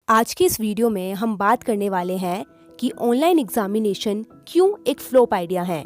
आज के इस वीडियो में हम बात करने वाले हैं कि ऑनलाइन एग्जामिनेशन क्यों एक फ्लॉप आइडिया है,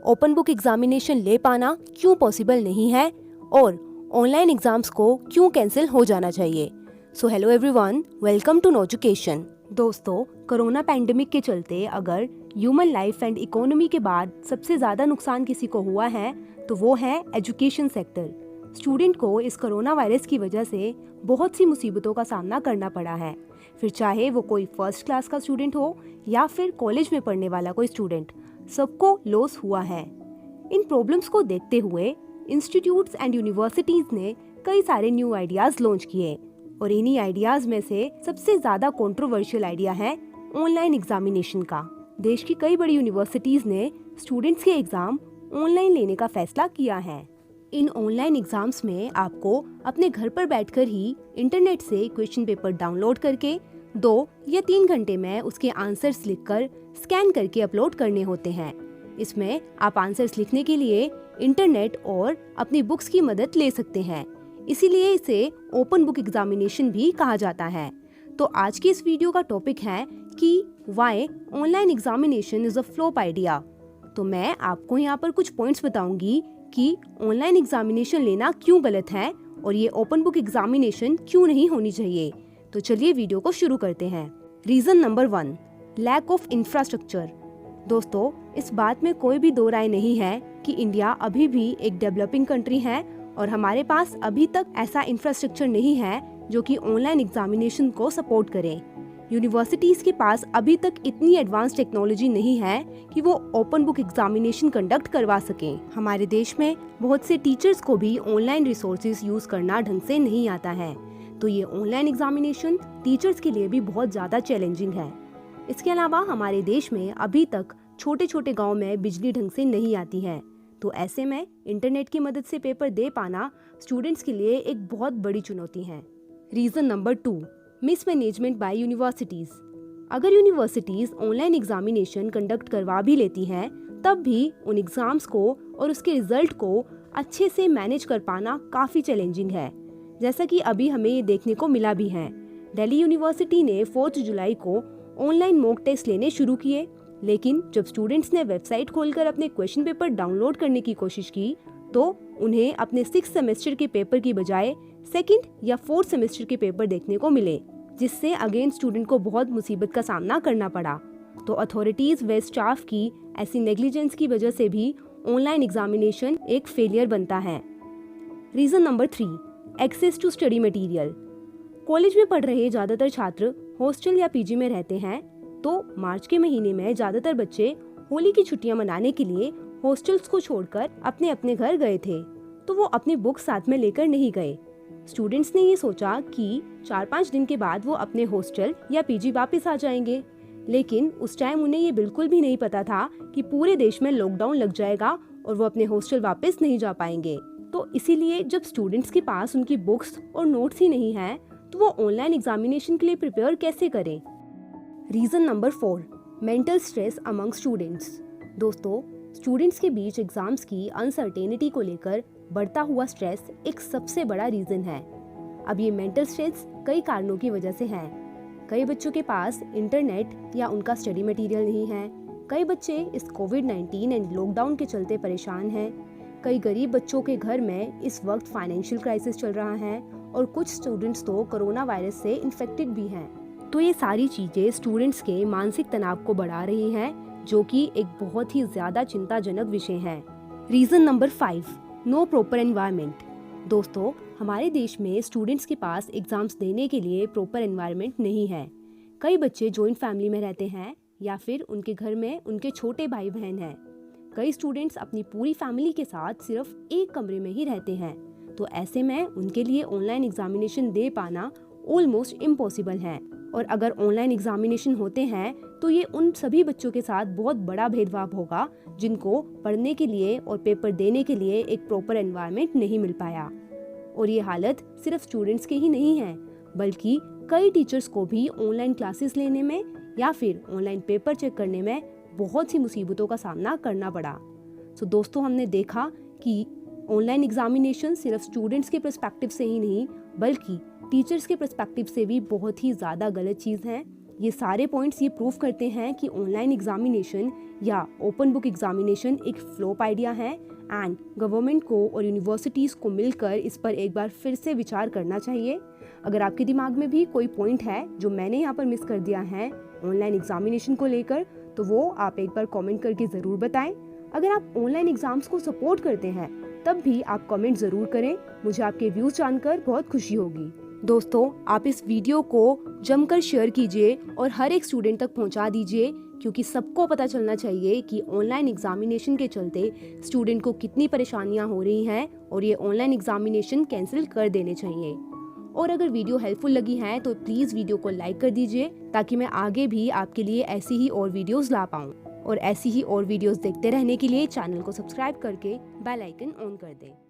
ओपन बुक एग्जामिनेशन ले पाना क्यों पॉसिबल नहीं है और ऑनलाइन एग्जाम्स को क्यों कैंसिल हो जाना चाहिए। So hello everyone, welcome to नोजुकेशन। दोस्तों, कोरोना पैंडेमिक के चलते अगर ह्यूमन लाइफ एंड इकोनॉमी के बाद सबसे ज्यादा नुकसान किसी को हुआ है तो वो है एजुकेशन सेक्टर। स्टूडेंट को इस कोरोना वायरस की वजह से बहुत सी मुसीबतों का सामना करना पड़ा है, फिर चाहे वो कोई फर्स्ट क्लास का स्टूडेंट हो या फिर कॉलेज में पढ़ने वाला कोई स्टूडेंट, सबको लॉस हुआ है। इन प्रॉब्लम्स को देखते हुए इंस्टीट्यूट्स एंड यूनिवर्सिटीज ने कई सारे न्यू आइडियाज लॉन्च किए और इन्हीं आइडियाज में से सबसे ज्यादा कंट्रोवर्शियल आइडिया है ऑनलाइन एग्जामिनेशन का। देश की कई बड़ी यूनिवर्सिटीज ने स्टूडेंट्स के एग्जाम ऑनलाइन लेने का फैसला किया है। इन ऑनलाइन एग्जाम्स में आपको अपने घर पर बैठकर ही इंटरनेट से क्वेश्चन पेपर डाउनलोड करके 2 या 3 घंटे में उसके आंसर्स लिखकर स्कैन करके अपलोड करने होते हैं। इसमें आप आंसर्स लिखने के लिए इंटरनेट और अपनी बुक्स की मदद ले सकते हैं, इसीलिए इसे ओपन बुक एग्जामिनेशन भी कहा जाता है। तो आज की इस वीडियो का टॉपिक है कि why online examination is a flop idea. तो मैं आपको यहाँ पर कुछ पॉइंट्स बताऊंगी कि ऑनलाइन एग्जामिनेशन लेना क्यों गलत है और ये ओपन बुक एग्जामिनेशन क्यों नहीं होनी चाहिए। तो चलिए वीडियो को शुरू करते हैं। Reason number 1, lack of infrastructure. दोस्तों, इस बात में कोई भी दो राय नहीं है कि इंडिया अभी भी एक डेवलपिंग कंट्री है और हमारे पास अभी तक ऐसा इंफ्रास्ट्रक्चर नहीं है जो कि ऑनलाइन एग्जामिनेशन को सपोर्ट करे। यूनिवर्सिटीज के पास अभी तक इतनी एडवांस टेक्नोलॉजी नहीं है कि वो ओपन बुक एग्जामिनेशन कंडक्ट करवा सकें। हमारे देश में बहुत से टीचर्स को भी ऑनलाइन रिसोर्सेज यूज करना ढंग से नहीं आता है, तो ये ऑनलाइन एग्जामिनेशन टीचर्स के लिए भी बहुत ज्यादा चैलेंजिंग है। इसके अलावा हमारे देश में अभी तक छोटे छोटे गाँव में बिजली ढंग से नहीं आती है, तो ऐसे में इंटरनेट की मदद से पेपर दे पाना स्टूडेंट्स के लिए एक बहुत बड़ी चुनौती है। Reason number 2, mismanagement by universities. अगर यूनिवर्सिटीज ऑनलाइन एग्जामिनेशन कंडक्ट करवा भी लेती हैं, तब भी उन एग्जाम्स को और उसके रिजल्ट को अच्छे से मैनेज कर पाना काफी चैलेंजिंग है, जैसा कि अभी हमें ये देखने को मिला भी है। दिल्ली यूनिवर्सिटी ने 4 जुलाई को ऑनलाइन मॉक टेस्ट लेने शुरू किए, लेकिन जब स्टूडेंट्स ने वेबसाइट खोलकर अपने क्वेश्चन पेपर डाउनलोड करने की कोशिश की तो उन्हें अपने 6 सेमेस्टर के पेपर की बजाय 2nd या 4th सेमेस्टर के पेपर देखने को मिले, जिससे अगेन स्टूडेंट को बहुत मुसीबत का सामना करना पड़ा। तो अथॉरिटीज व स्टाफ की ऐसी नेग्लिजेंस की वजह से भी ऑनलाइन एग्जामिनेशन एक फेलियर बनता है। Reason number 3, access to study material. College में पढ़ रहे ज्यादातर छात्र हॉस्टल या पीजी में रहते हैं, तो मार्च के महीने में ज्यादातर बच्चे होली की छुट्टियां मनाने के लिए हॉस्टल्स को छोड़कर अपने अपने घर गए थे, तो वो अपनी बुक साथ में लेकर नहीं गए। स्टूडेंट्स ने ये सोचा कि 4-5 दिन के बाद वो अपने हॉस्टल या पीजी वापस आ जाएंगे, लेकिन उस टाइम उन्हें ये बिल्कुल भी नहीं पता था कि पूरे देश में लॉकडाउन लग जाएगा और वो अपने हॉस्टल वापस नहीं जा पाएंगे। तो इसीलिए जब स्टूडेंट्स के पास उनकी बुक्स और नोट्स ही नहीं है, तो वो ऑनलाइन एग्जामिनेशन के लिए प्रिपेयर कैसे करें। Reason number 4, mental stress among students. दोस्तों, स्टूडेंट्स के बीच एग्जाम्स की अनसर्टेनिटी को लेकर बढ़ता हुआ स्ट्रेस एक सबसे बड़ा रीजन है। अब ये मेंटल स्ट्रेस कई कारणों की वजह से है। कई बच्चों के पास इंटरनेट या उनका स्टडी मटेरियल नहीं है, कई बच्चे इस कोविड-19 एंड लॉकडाउन के चलते परेशान हैं, कई गरीब बच्चों के घर में इस वक्त फाइनेंशियल क्राइसिस चल रहा है और कुछ स्टूडेंट्स तो कोरोना वायरस से इन्फेक्टेड भी हैं। तो ये सारी चीजें स्टूडेंट्स के मानसिक तनाव को बढ़ा रही हैं, जो कि एक बहुत ही ज्यादा चिंताजनक विषय है। Reason number 5, no proper environment. दोस्तों, हमारे देश में स्टूडेंट्स के पास एग्जाम्स देने के लिए प्रॉपर एनवायरनमेंट नहीं है। कई बच्चे जॉइंट फैमिली में रहते हैं या फिर उनके घर में उनके छोटे भाई बहन हैं। कई स्टूडेंट्स अपनी पूरी फैमिली के साथ सिर्फ एक कमरे में ही रहते हैं, तो ऐसे में उनके लिए ऑनलाइन एग्जामिनेशन दे पाना ऑलमोस्ट इम्पॉसिबल है। और अगर ऑनलाइन एग्जामिनेशन होते हैं तो ये उन सभी बच्चों के साथ बहुत बड़ा भेदभाव होगा जिनको पढ़ने के लिए और पेपर देने के लिए एक प्रॉपर एनवायरनमेंट नहीं मिल पाया। और ये हालत सिर्फ स्टूडेंट्स के ही नहीं है, बल्कि कई टीचर्स को भी ऑनलाइन क्लासेस लेने में या फिर ऑनलाइन पेपर चेक करने में बहुत सी मुसीबतों का सामना करना पड़ा। तो दोस्तों, हमने देखा कि ऑनलाइन एग्जामिनेशन सिर्फ स्टूडेंट्स के पर्सपेक्टिव से ही नहीं बल्कि टीचर्स के पर्सपेक्टिव से भी बहुत ही ज़्यादा गलत चीज़ है। ये सारे पॉइंट्स ये प्रूव करते हैं कि ऑनलाइन एग्जामिनेशन या ओपन बुक एग्जामिनेशन एक फ्लॉप आइडिया है एंड गवर्नमेंट को और यूनिवर्सिटीज़ को मिलकर इस पर एक बार फिर से विचार करना चाहिए। अगर आपके दिमाग में भी कोई पॉइंट है जो मैंने यहाँ पर मिस कर दिया है ऑनलाइन एग्जामिनेशन को लेकर, तो वो आप एक बार कमेंट करके ज़रूर बताएं। अगर आप ऑनलाइन एग्जाम्स को सपोर्ट करते हैं तब भी आप कमेंट ज़रूर करें, मुझे आपके व्यूज़ जानकर बहुत खुशी होगी। दोस्तों, आप इस वीडियो को जमकर शेयर कीजिए और हर एक स्टूडेंट तक पहुंचा दीजिए, क्योंकि सबको पता चलना चाहिए कि ऑनलाइन एग्जामिनेशन के चलते स्टूडेंट को कितनी परेशानियां हो रही हैं और ये ऑनलाइन एग्जामिनेशन कैंसिल कर देने चाहिए। और अगर वीडियो हेल्पफुल लगी है तो प्लीज़ वीडियो को लाइक कर दीजिए, ताकि मैं आगे भी आपके लिए ऐसी ही और वीडियोस ला पाऊँ। और ऐसी ही और वीडियोस देखते रहने के लिए चैनल को सब्सक्राइब करके बेल आइकन ऑन कर दें।